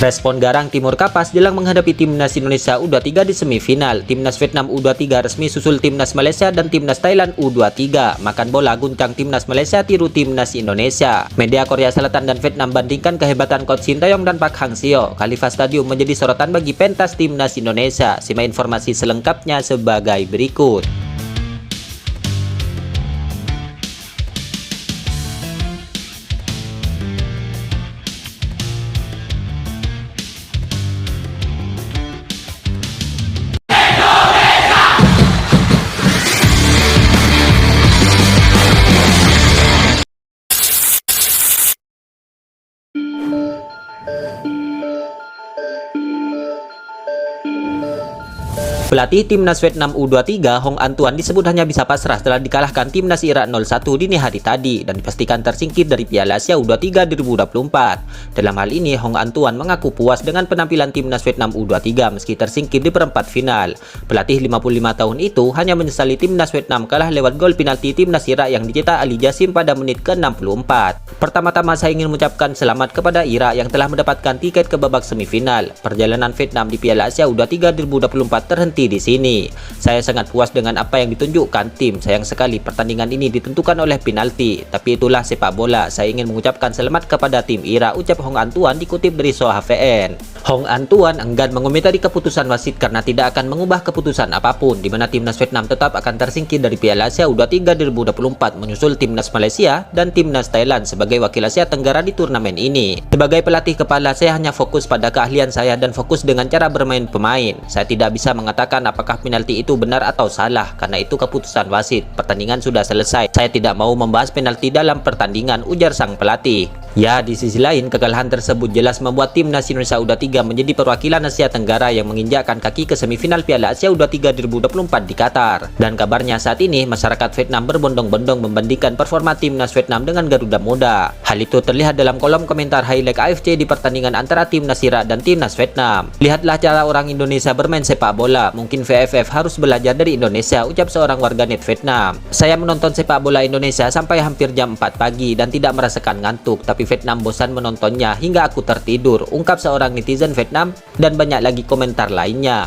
Respon garang Timur Kapas jelang menghadapi timnas Indonesia U23 di semifinal. Timnas Vietnam U23 resmi susul timnas Malaysia dan timnas Thailand U23. Makan bola guncang timnas Malaysia tiru timnas Indonesia. Media Korea Selatan dan Vietnam bandingkan kehebatan coach Sintayong dan Park Hang-seo. Khalifa Stadium menjadi sorotan bagi pentas timnas Indonesia. Simak informasi selengkapnya sebagai berikut. Pelatih timnas Vietnam U23 Hong An Tuan disebut hanya bisa pasrah setelah dikalahkan timnas Irak 0-1 dini hari tadi dan dipastikan tersingkir dari Piala Asia U23 2024. Dalam hal ini Hong An Tuan mengaku puas dengan penampilan timnas Vietnam U23 meski tersingkir di perempat final. Pelatih 55 tahun itu hanya menyesali timnas Vietnam kalah lewat gol penalti timnas Irak yang dicetak Ali Jassim pada menit ke-64. Pertama-tama saya ingin mengucapkan selamat kepada Irak yang telah mendapatkan tiket ke babak semifinal. Perjalanan Vietnam di Piala Asia U23 2024 terhenti di sini. Saya sangat puas dengan apa yang ditunjukkan tim. Sayang sekali pertandingan ini ditentukan oleh penalti. Tapi itulah sepak bola. Saya ingin mengucapkan selamat kepada tim Irak, ucap Hong An Tuan dikutip dari Soha VN. Hong An Tuan enggan mengomentari keputusan wasit karena tidak akan mengubah keputusan apapun, di mana timnas Vietnam tetap akan tersingkir dari Piala Asia U23 2024 menyusul timnas Malaysia dan timnas Thailand sebagai wakil Asia Tenggara di turnamen ini. Sebagai pelatih kepala, saya hanya fokus pada keahlian saya dan fokus dengan cara bermain pemain. Saya tidak bisa mengatakan apakah penalti itu benar atau salah karena itu keputusan wasit. Pertandingan sudah selesai. Saya tidak mau membahas penalti dalam pertandingan, ujar sang pelatih. Ya, di sisi lain, kekalahan tersebut jelas membuat timnas Indonesia U23 menjadi perwakilan Asia Tenggara yang menginjakkan kaki ke semifinal Piala Asia U23 2024 di Qatar. Dan kabarnya saat ini, masyarakat Vietnam berbondong-bondong membandingkan performa timnas Vietnam dengan Garuda Muda. Hal itu terlihat dalam kolom komentar highlight AFC di pertandingan antara timnas Irak dan timnas Vietnam. Lihatlah cara orang Indonesia bermain sepak bola. Mungkin VFF harus belajar dari Indonesia, ucap seorang warganet Vietnam. Saya menonton sepak bola Indonesia sampai hampir jam 4 pagi dan tidak merasakan ngantuk, tapi Vietnam bosan menontonnya hingga aku tertidur, ungkap seorang netizen Vietnam, dan banyak lagi komentar lainnya.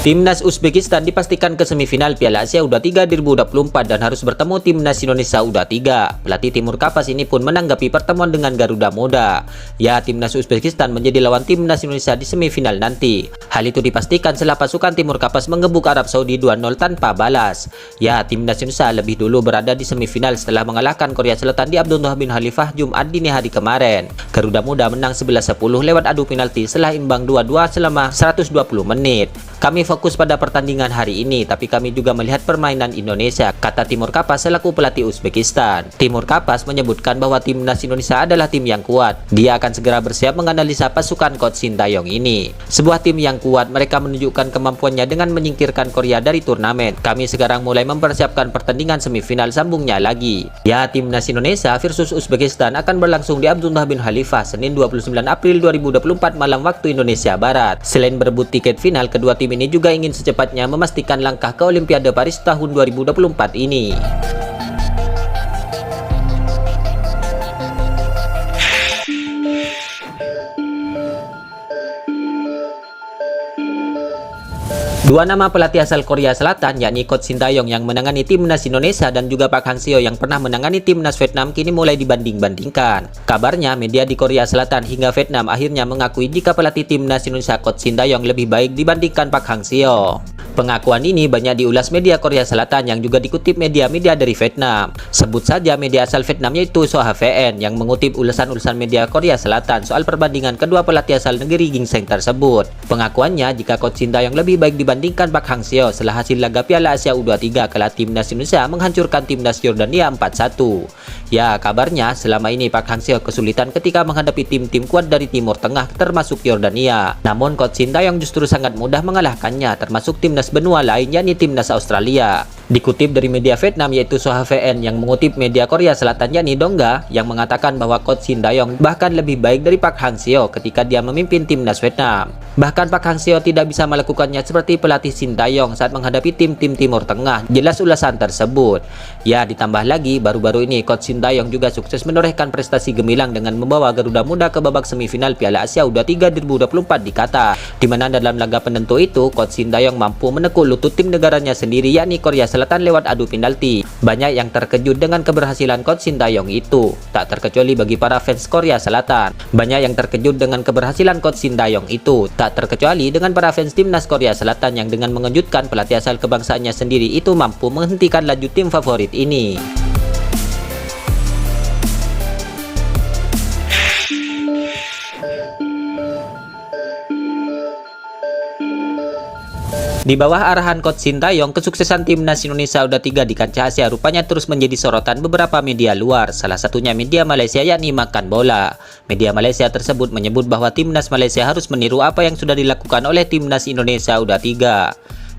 Timnas Uzbekistan dipastikan ke semifinal Piala Asia U23 2024 dan harus bertemu timnas Indonesia U23. Pelatih Timur Kapas ini pun menanggapi pertemuan dengan Garuda Muda. Ya, timnas Uzbekistan menjadi lawan timnas Indonesia di semifinal nanti. Hal itu dipastikan setelah pasukan Timur Kapas mengebuk Arab Saudi 2-0 tanpa balas. Ya, timnas Indonesia lebih dulu berada di semifinal setelah mengalahkan Korea Selatan di Abdullah bin Khalifah Jumat dini hari kemarin. Garuda Muda menang 11-10 lewat adu penalti setelah imbang 2-2 selama 120 menit. Kami fokus pada pertandingan hari ini, tapi kami juga melihat permainan Indonesia, kata Timur Kapas selaku pelatih Uzbekistan. Timur Kapas menyebutkan bahwa timnas Indonesia adalah tim yang kuat. Dia akan segera bersiap menganalisa pasukan coach Sintayong ini. Sebuah tim yang kuat, mereka menunjukkan kemampuannya dengan menyingkirkan Korea dari turnamen. Kami sekarang mulai mempersiapkan pertandingan semifinal, sambungnya lagi. Ya, timnas Indonesia versus Uzbekistan akan berlangsung di Abdullah bin Khalifah Senin 29 April 2024 malam waktu Indonesia Barat. Selain berebut tiket final, kedua tim ini juga ingin secepatnya memastikan langkah ke Olimpiade Paris tahun 2024 ini. Dua nama pelatih asal Korea Selatan, yakni coach Sintayong yang menangani timnas Indonesia dan juga Park Hang-seo yang pernah menangani timnas Vietnam, kini mulai dibanding-bandingkan. Kabarnya, media di Korea Selatan hingga Vietnam akhirnya mengakui jika pelatih timnas Indonesia coach Sintayong lebih baik dibandingkan Park Hang-seo. Pengakuan ini banyak diulas media Korea Selatan yang juga dikutip media-media dari Vietnam. Sebut saja media asal Vietnam yaitu Soha VN yang mengutip ulasan-ulasan media Korea Selatan soal perbandingan kedua pelatih asal negeri gingseng tersebut. Pengakuannya jika coach Sintayong lebih baik dibandingkan Park Hang-seo setelah hasil laga Piala Asia U23 kalah timnas Indonesia menghancurkan timnas Yordania 4-1. Ya, kabarnya selama ini Park Hang-seo kesulitan ketika menghadapi tim-tim kuat dari Timur Tengah termasuk Yordania. Namun coach Sintayong justru sangat mudah mengalahkannya, termasuk timnas benua lain yakni timnas Australia. Dikutip dari media Vietnam yaitu Soha VN yang mengutip media Korea Selatan yakni Dongga yang mengatakan bahwa coach Shin Tae-yong bahkan lebih baik dari Park Hang-seo ketika dia memimpin timnas Vietnam. Bahkan Park Hang-seo tidak bisa melakukannya seperti pelatih Shin Tae-yong saat menghadapi tim-tim Timur Tengah. Jelas ulasan tersebut. Ya, ditambah lagi baru-baru ini coach Shin Tae-yong juga sukses menorehkan prestasi gemilang dengan membawa Garuda Muda ke babak semifinal Piala Asia U23 2024 di Qatar, di mana dalam laga penentu itu coach Shin Tae-yong mampu menekuk lutut tim negaranya sendiri yakni Korea Selatan lewat adu penalti. Banyak yang terkejut dengan keberhasilan coach Shin Tae-yong itu, tak terkecuali bagi para fans Korea Selatan. Banyak yang terkejut dengan keberhasilan coach Shin Tae-yong itu, tak terkecuali dengan para fans timnas Korea Selatan yang dengan mengejutkan pelatih asal kebangsaannya sendiri itu mampu menghentikan laju tim favorit ini. Di bawah arahan coach Shin Tae-yong, kesuksesan timnas Indonesia U23 di kancah Asia rupanya terus menjadi sorotan beberapa media luar, salah satunya media Malaysia yakni Makan Bola. Media Malaysia tersebut menyebut bahwa timnas Malaysia harus meniru apa yang sudah dilakukan oleh timnas Indonesia U23.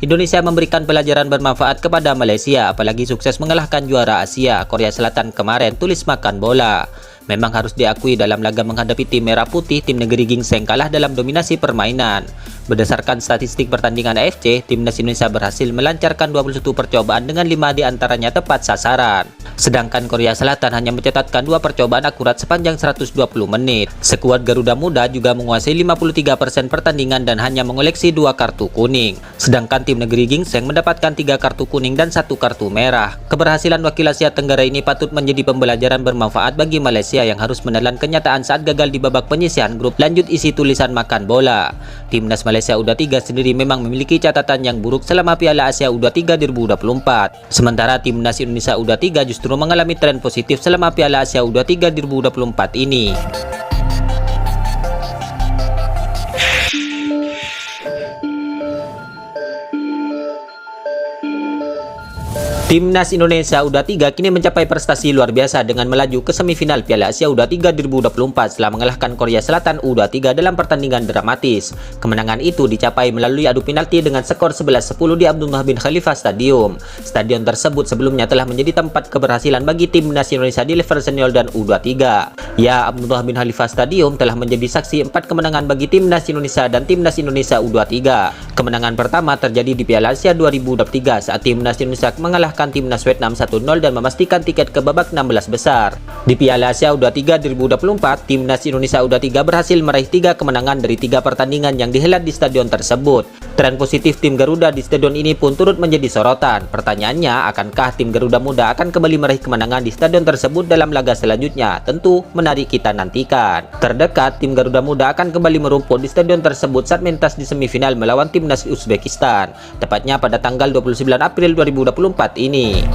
Indonesia memberikan pelajaran bermanfaat kepada Malaysia, apalagi sukses mengalahkan juara Asia, Korea Selatan kemarin, tulis Makan Bola. Memang harus diakui dalam laga menghadapi tim Merah Putih, tim negeri Gingseng kalah dalam dominasi permainan. Berdasarkan statistik pertandingan AFC, timnas Indonesia berhasil melancarkan 21 percobaan dengan 5 diantaranya tepat sasaran. Sedangkan Korea Selatan hanya mencatatkan 2 percobaan akurat sepanjang 120 menit. Skuad Garuda Muda juga menguasai 53% pertandingan dan hanya mengoleksi 2 kartu kuning. Sedangkan tim negeri Gingseng mendapatkan 3 kartu kuning dan 1 kartu merah. Keberhasilan wakil Asia Tenggara ini patut menjadi pembelajaran bermanfaat bagi Malaysia yang harus menelan kenyataan saat gagal di babak penyisihan grup. Lanjut isi tulisan Makan Bola. Timnas Malaysia U23 sendiri memang memiliki catatan yang buruk selama Piala Asia U23 2024. Sementara timnas Indonesia U23 justru mengalami tren positif selama Piala Asia U23 2024 ini. Timnas Indonesia U23 kini mencapai prestasi luar biasa dengan melaju ke semifinal Piala Asia U23 2024 setelah mengalahkan Korea Selatan U23 dalam pertandingan dramatis. Kemenangan itu dicapai melalui adu penalti dengan skor 11-10 di Abdullah bin Khalifa Stadium. Stadion tersebut sebelumnya telah menjadi tempat keberhasilan bagi timnas Indonesia di level senior dan U23. Ya, Abdullah bin Khalifa Stadium telah menjadi saksi 4 kemenangan bagi timnas Indonesia dan timnas Indonesia U23. Kemenangan pertama terjadi di Piala Asia 2023 saat timnas Indonesia mengalahkan timnas Vietnam 1-0 dan memastikan tiket ke babak 16 besar. Di Piala Asia U23 2024, timnas Indonesia U23 berhasil meraih 3 kemenangan dari 3 pertandingan yang dihelat di stadion tersebut. Tren positif tim Garuda di stadion ini pun turut menjadi sorotan. Pertanyaannya, akankah tim Garuda Muda akan kembali meraih kemenangan di stadion tersebut dalam laga selanjutnya? Tentu menarik kita nantikan. Terdekat, tim Garuda Muda akan kembali merumput di stadion tersebut saat mentas di semifinal melawan timnas Uzbekistan, tepatnya pada tanggal 29 April 2024 ini.